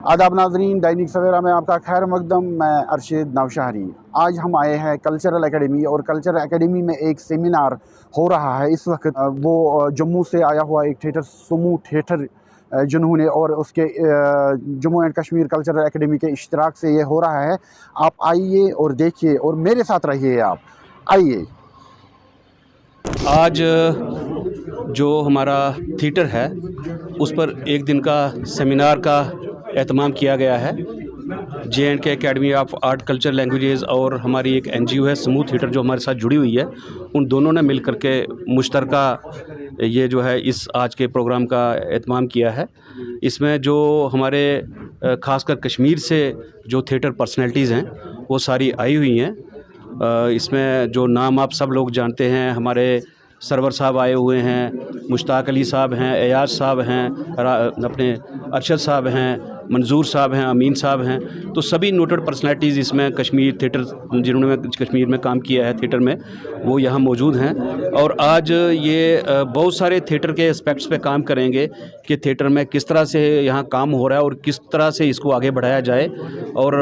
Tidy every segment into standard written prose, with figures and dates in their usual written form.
आदाब नाजरीन, दैनिक सवेरा में आपका खैर मकदम। मैं अरशद नौशहरी। आज हम आए हैं कल्चरल एकेडमी, और कल्चरल एकेडमी में एक सेमिनार हो रहा है इस वक्त। वो जम्मू से आया हुआ एक थिएटर, समूह थिएटर जिन्होंने, और उसके Jammu and Kashmir cultural academy के इश्तराक से ये हो रहा है। आप आइए और देखिए और मेरे साथ रहिए। आप आइए। आज जो हमारा थिएटर है उस पर एक दिन का सेमिनार का एहतमाम किया गया है। J&K academy of art culture languages और हमारी एक NGO है समूह थिएटर जो हमारे साथ जुड़ी हुई है, उन दोनों ने मिल कर के मुश्तरका ये जो है इस आज के प्रोग्राम का एहतमाम किया है। इसमें जो हमारे ख़ासकर कश्मीर से जो थिएटर पर्सनैलिटीज़ हैं वो सारी आई हुई हैं। इसमें जो नाम आप सब लोग जानते हैं, हमारे सरवर साहब आए हुए हैं, मुश्ताक अली साहब हैं, एयाज साहब हैं, अपने अरशद साहब हैं, मंजूर साहब हैं, अमीन साहब हैं। तो सभी नोटेड पर्सनैलिटीज़ इसमें कश्मीर थिएटर, जिन्होंने कश्मीर में काम किया है थिएटर में, वो यहाँ मौजूद हैं। और आज ये बहुत सारे थिएटर के एस्पेक्ट्स पे काम करेंगे कि थिएटर में किस तरह से यहाँ काम हो रहा है और किस तरह से इसको आगे बढ़ाया जाए, और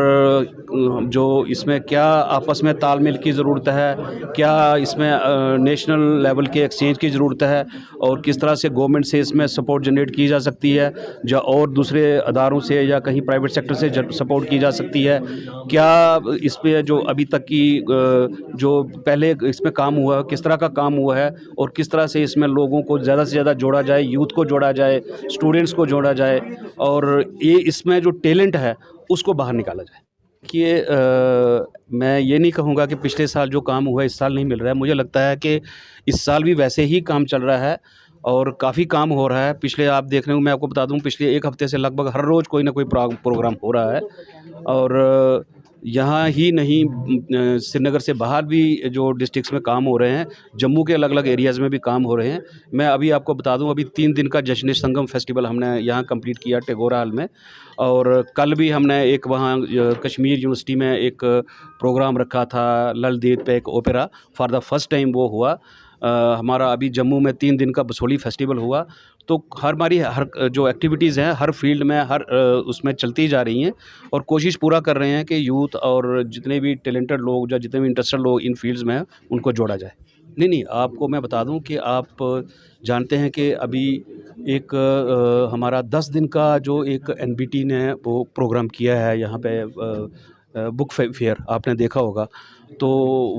जो इसमें क्या आपस में तालमेल की ज़रूरत है, क्या इसमें नेशनल लेवल के एक्सचेंज की ज़रूरत है, और किस तरह से गवर्नमेंट से इसमें सपोर्ट जनरेट की जा सकती है, या और दूसरे अदारों से या कहीं प्राइवेट सेक्टर से सपोर्ट की जा सकती है। क्या इस पे जो अभी तक की जो पहले इसमें काम हुआ है, किस तरह का काम हुआ है, और किस तरह से इसमें लोगों को ज़्यादा से ज़्यादा जोड़ा जाए, यूथ को जोड़ा जाए, स्टूडेंट्स को जोड़ा जाए, और ये इसमें जो टैलेंट है उसको बाहर निकाला जाए। कि मैं ये नहीं कहूँगा कि पिछले साल जो काम हुआ इस साल नहीं मिल रहा है। मुझे लगता है कि इस साल भी वैसे ही काम चल रहा है और काफ़ी काम हो रहा है। पिछले आप देख रहे हो, मैं आपको बता दूं, पिछले एक हफ़्ते से लगभग हर रोज़ कोई ना कोई प्रोग्राम हो रहा है। और यहाँ ही नहीं, श्रीनगर से बाहर भी जो डिस्ट्रिक्ट्स में काम हो रहे हैं, जम्मू के अलग अलग एरियाज़ में भी काम हो रहे हैं। मैं अभी आपको बता दूं, अभी 3 दिन का जश्न संगम फेस्टिवल हमने यहाँ कंप्लीट किया टेगोर हॉल में, और कल भी हमने एक वहाँ कश्मीर यूनिवर्सिटी में एक प्रोग्राम रखा था, लल देद पे एक opera, for the first time वो हुआ। हमारा अभी जम्मू में 3 दिन का बसोली फेस्टिवल हुआ। तो हमारी हर जो एक्टिविटीज़ हैं हर फील्ड में, हर उसमें चलती जा रही हैं, और कोशिश पूरा कर रहे हैं कि यूथ और जितने भी टैलेंटेड लोग या जितने भी इंटरेस्टेड लोग इन फील्ड्स में हैं उनको जोड़ा जाए। नहीं, आपको मैं बता दूं कि आप जानते हैं कि अभी एक हमारा 10 दिन का जो एक NBT ने वो प्रोग्राम किया है यहाँ पे, बुक फेयर आपने देखा होगा। तो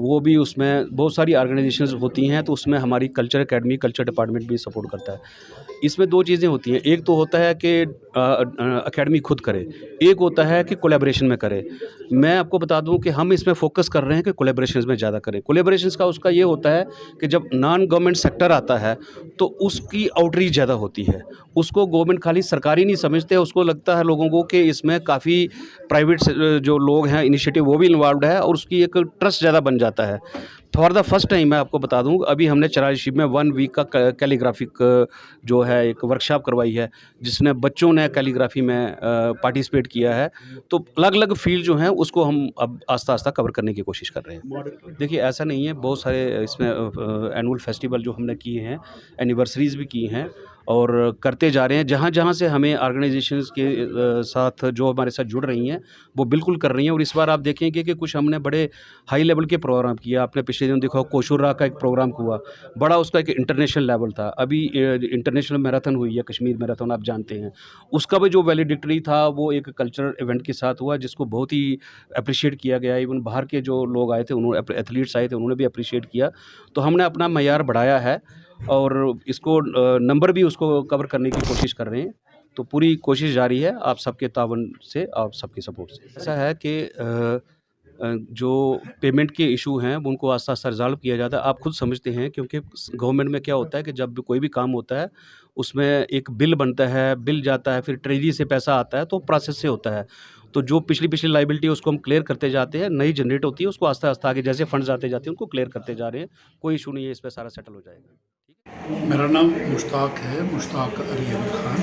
वो भी, उसमें बहुत सारी ऑर्गेनाइजेशंस होती हैं, तो उसमें हमारी कल्चर एकेडमी, कल्चर डिपार्टमेंट भी सपोर्ट करता है। इसमें 2 चीज़ें होती हैं, एक तो होता है कि एकेडमी खुद करे, एक होता है कि कोलैबोरेशन में करे। मैं आपको बता दूं कि हम इसमें फोकस कर रहे हैं कि कोलैबोरेशंस में ज़्यादा करें। कोलैबोरेशंस का उसका ये होता है कि जब नॉन गवर्नमेंट सेक्टर आता है तो उसकी आउटरीच ज़्यादा होती है। उसको गवर्नमेंट खाली सरकारी नहीं समझते, उसको लगता है लोगों को कि इसमें काफ़ी प्राइवेट जो लोग हैं, इनिशिएटिव, वो भी इन्वॉल्व है, और उसकी एक ट्रस्ट ज़्यादा बन जाता है। फॉर द फर्स्ट टाइम मैं आपको बता दूं, अभी हमने चराई में 1 वीक का कैलीग्राफिक जो है एक वर्कशॉप करवाई है, जिसने बच्चों ने कैलीग्राफी में पार्टिसिपेट किया है। तो अलग अलग फील्ड जो हैं उसको हम अब आस्ता आस्ता कवर करने की कोशिश कर रहे हैं। देखिए, ऐसा नहीं है, बहुत सारे इसमें एनुअल फेस्टिवल जो हमने किए हैं, एनिवर्सरीज़ भी की हैं और करते जा रहे हैं। जहाँ जहाँ से हमें ऑर्गेनाइजेशंस के साथ जो हमारे साथ जुड़ रही हैं वो बिल्कुल कर रही हैं। और इस बार आप देखेंगे कि कुछ हमने बड़े हाई लेवल के प्रोग्राम किए। आपने पिछले दिन देखा कोशुरा का एक प्रोग्राम हुआ, बड़ा, उसका एक इंटरनेशनल लेवल था। अभी इंटरनेशनल मैराथन हुई है, कश्मीर मैराथन, आप जानते हैं। उसका भी जो वैलिडिक्टरी था वो एक कल्चरल इवेंट के साथ हुआ, जिसको बहुत ही अप्रिशिएट किया गया। इवन बाहर के जो लोग आए थे, उन्होंने, एथलीट्स आए थे, उन्होंने भी अप्रिशिएट किया। तो हमने अपना मयार बढ़ाया है और इसको नंबर भी उसको कवर करने की कोशिश कर रहे हैं। तो पूरी कोशिश जारी है, आप सबके तावन से, आप सबके सपोर्ट से। ऐसा है कि जो पेमेंट के इशू हैं उनको आस्ता आस्ता रिजॉल्व किया जाता है। आप खुद समझते हैं, क्योंकि गवर्नमेंट में क्या होता है कि जब कोई भी काम होता है उसमें एक बिल बनता है, बिल जाता है, फिर ट्रेजरी से पैसा आता है, तो प्रोसेस से होता है। तो जो पिछली लाइबिलिटी है उसको हम क्लियर करते जाते हैं, नई जनरेट होती है, उसको आस्ता आस्ता आगे जैसे फंड्स आते जाते हैं उनको क्लियर करते जा रहे हैं। कोई इशू नहीं है, इस पर सारा सेटल हो जाएगा। मेरा नाम मुश्ताक है, मुश्ताक अली खान।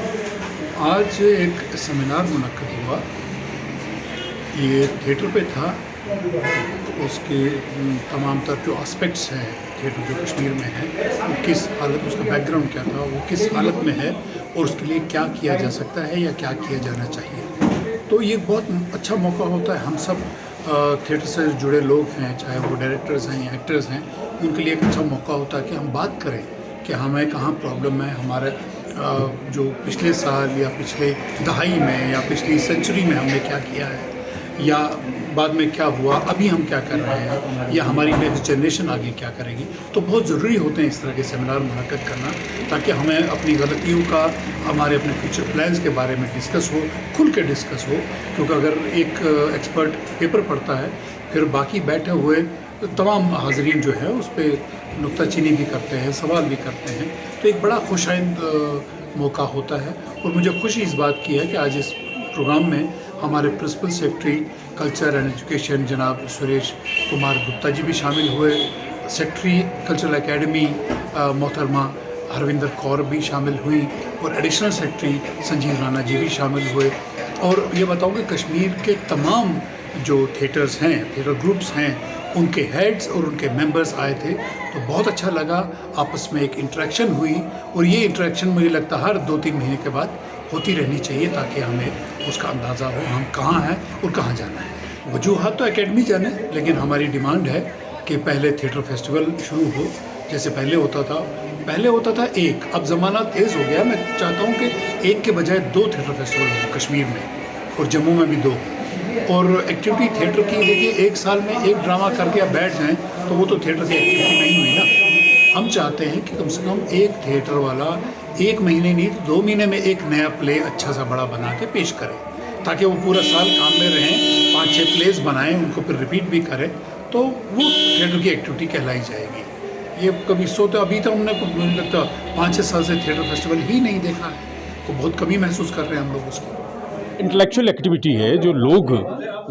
आज एक सेमिनार मुनक्कद हुआ, ये थिएटर पे था। उसके तमाम तर जो एस्पेक्ट्स हैं थिएटर जो कश्मीर में है, वो किस हालत, उसका बैकग्राउंड क्या था, वो किस हालत में है और उसके लिए क्या किया जा सकता है या क्या किया जाना चाहिए। तो ये बहुत अच्छा मौका होता है। हम सब थिएटर से जुड़े लोग हैं, चाहे वो डायरेक्टर्स हैं या एक्टर्स हैं, उनके लिए एक अच्छा मौका होता है कि हम बात करें कि हमें कहाँ प्रॉब्लम है, हमारे जो पिछले साल या पिछले दहाई में या पिछली सेंचुरी में हमने क्या किया है, या बाद में क्या हुआ, अभी हम क्या कर रहे हैं, या हमारी नेक्स्ट जनरेशन आगे क्या करेगी। तो बहुत ज़रूरी होते हैं इस तरह के सेमिनार मुनक़्क़द करना, ताकि हमें अपनी गलतियों का, हमारे अपने फ्यूचर प्लान्स के बारे में डिस्कस हो, खुल के डिस्कस हो। क्योंकि अगर एक एक्सपर्ट पेपर पढ़ता है, फिर बाकी बैठे हुए तमाम हाज़रीन जो है उस पर नुक्ताचीनी भी करते हैं, सवाल भी करते हैं, तो एक बड़ा खुशाइंद मौका होता है। और मुझे खुशी इस बात की है कि आज इस प्रोग्राम में हमारे principal secretary culture and education जनाब सुरेश कुमार गुप्ता जी भी शामिल हुए, सेक्रेटरी कल्चरल एकेडमी मोहतरमा हरविंदर कौर भी शामिल हुई, और एडिशनल सेक्रेटरी संजीव राणा जी भी शामिल हुए। और ये बताऊँ कि कश्मीर के तमाम जो थिएटर्स हैं, थिएटर ग्रुप्स हैं, उनके हेड्स और उनके मेंबर्स आए थे। तो बहुत अच्छा लगा, आपस में एक इंटरेक्शन हुई, और ये इंटरेक्शन मुझे लगता है हर 2-3 महीने के बाद होती रहनी चाहिए, ताकि हमें उसका अंदाज़ा हो हम कहाँ हैं और कहाँ जाना है। वजूहात तो एकेडमी जाने, लेकिन हमारी डिमांड है कि पहले थिएटर फेस्टिवल शुरू हो, जैसे पहले होता था एक, अब ज़माना तेज़ हो गया। मैं चाहता हूँ कि एक के बजाय 2 थिएटर फेस्टिवल हो कश्मीर में, और जम्मू में भी 2। और एक्टिविटी थिएटर की देखिए, एक साल में एक ड्रामा करके आप बैठ जाएं तो वो तो थिएटर की एक्टिविटी नहीं हुई ना। हम चाहते हैं कि कम से कम एक थिएटर वाला 1 महीने नहीं तो 2 महीने में एक नया प्ले अच्छा सा बड़ा बना के पेश करे, ताकि वो पूरा साल काम में रहें, 5-6 प्लेस बनाएं, उनको फिर रिपीट भी करें, तो वो थिएटर की एक्टिविटी कहलाई जाएगी। ये कभी सोते अभी तो हमने मुझे लगता 5-6 साल से थिएटर फेस्टिवल ही नहीं देखा है, तो बहुत कमी महसूस कर रहे हैं हम लोग उसकी। इंटेलेक्चुअल एक्टिविटी है, जो लोग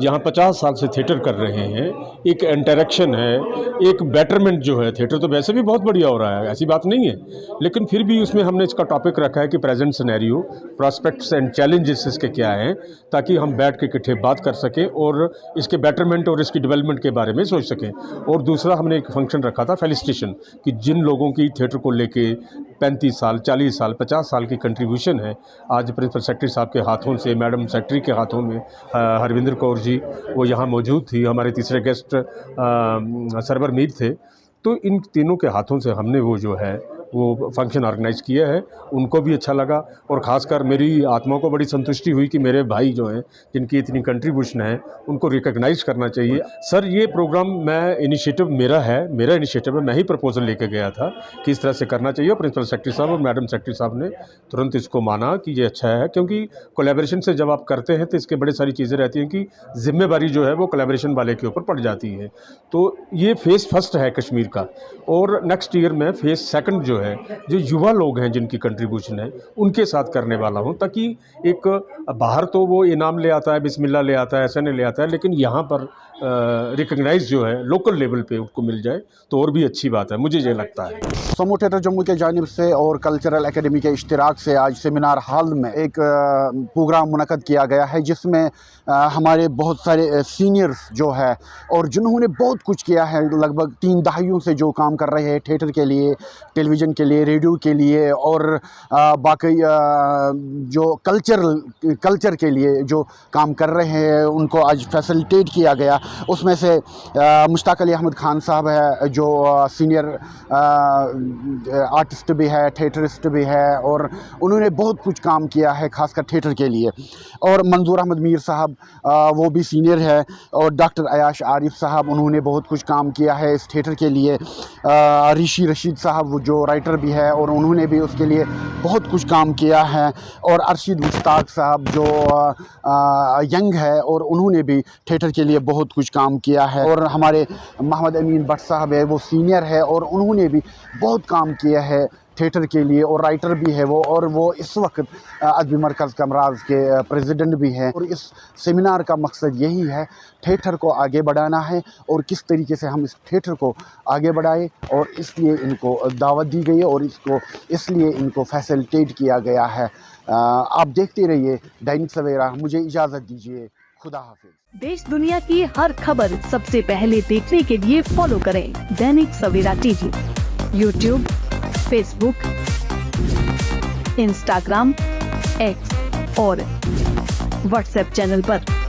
जहाँ 50 साल से थिएटर कर रहे हैं, एक इंटरेक्शन है, एक बेटरमेंट जो है। थिएटर तो वैसे भी बहुत बढ़िया हो रहा है, ऐसी बात नहीं है, लेकिन फिर भी उसमें हमने इसका टॉपिक रखा है कि present scenario, prospects and challenges इसके क्या हैं, ताकि हम बैठ के इकट्ठे बात कर सकें और इसके बेटरमेंट और इसकी डेवलपमेंट के बारे में सोच सकें। और दूसरा हमने एक फंक्शन रखा था फेलिसिटेशन, कि जिन लोगों की थिएटर को लेके 35 साल, 40 साल, 50 साल की कंट्रीब्यूशन है, आज प्रिंसिपल सेक्रेटरी साहब के हाथों से, मैडम सेक्रेटरी के हाथों में, हरविंदर कौर जी वो यहाँ मौजूद थी, हमारे तीसरे गेस्ट सरवर मीर थे, तो इन तीनों के हाथों से हमने वो जो है वो फंक्शन ऑर्गेनाइज़ किया है। उनको भी अच्छा लगा, और ख़ासकर मेरी आत्मा को बड़ी संतुष्टि हुई कि मेरे भाई जो हैं, जिनकी इतनी कंट्रीब्यूशन है, उनको रिकॉग्नाइज़ करना चाहिए। सर, ये प्रोग्राम मेरा इनिशिएटिव है, मैं ही प्रपोजल लेके गया था कि इस तरह से करना चाहिए। प्रिंसिपल सेक्रेटरी साहब और मैडम सेक्रेटरी साहब ने तुरंत इसको माना कि ये अच्छा है, क्योंकि कोलैबोरेशन से जब आप करते हैं तो इसके बड़े सारी चीज़ें रहती हैं कि जिम्मेदारी जो है वो कोलैबोरेशन वाले के ऊपर पड़ जाती है। तो ये फेज़ फर्स्ट है कश्मीर का, और नेक्स्ट ईयर में फेज़ सेकंड जो है, जो युवा लोग हैं जिनकी कंट्रीब्यूशन है, उनके साथ करने वाला हूं, ताकि एक बाहर तो वो इनाम ले आता है, बिस्मिल्लाह ले आता है, ऐसा नहीं ले आता है, लेकिन यहाँ पर रिकग्नाइज जो है लोकल लेवल पे उनको मिल जाए तो और भी अच्छी बात है, मुझे ये लगता है। समूह थिएटर जम्मू के जानिब से और कल्चरल एकेडमी के इश्तिराक से आज सेमिनार हॉल में एक प्रोग्राम मुनक़्क़द किया गया है, जिसमें हमारे बहुत सारे सीनियर्स जो है और जिन्होंने बहुत कुछ किया है, लगभग 3 दहाइयों से जो काम कर रहे हैं थिएटर के लिए, टेलीविज़न के लिए, रेडियो के लिए, और बाकी जो कल्चर के लिए जो काम कर रहे हैं, उनको आज फैसिलिटेट किया गया। उसमें से मुश्ताक अली अहमद खान साहब है, जो सीनियर आर्टिस्ट भी है, थिएटरिस्ट भी है, और उन्होंने बहुत कुछ काम किया है खासकर थिएटर के लिए। और मंजूर अहमद मीर साहब वो भी सीनियर है, और डॉक्टर अयाश आरिफ साहब, उन्होंने बहुत कुछ काम किया है इस थिएटर के लिए। ऋषि रशीद साहब वो जो राइटर भी है, और उन्होंने भी उसके लिए बहुत कुछ काम किया है। और अरशीद मुश्ताक साहब जो यंग है, और उन्होंने भी थिएटर के लिए बहुत कुछ काम किया है। और हमारे मोहम्मद अमीन भट्ट साहब है, वो सीनियर है, और उन्होंने भी बहुत काम किया है थिएटर के लिए, और राइटर भी है वो, और वो इस वक्त अदबी मरकज़ कमराज के प्रेसिडेंट भी हैं। और इस सेमिनार का मकसद यही है, थिएटर को आगे बढ़ाना है, और किस तरीके से हम इस थिएटर को आगे बढ़ाएं, और इसलिए इनको दावत दी गई है, और इसलिए इनको फैसिलिटेट किया गया है। आप देखते रहिए दैनिक सवेरा। मुझे इजाज़त दीजिए, खुदा हाफिज। देश दुनिया की हर खबर सबसे पहले देखने के लिए फॉलो करें Dainik Savera TV, YouTube, Facebook, Instagram, X और व्हाट्सएप चैनल पर।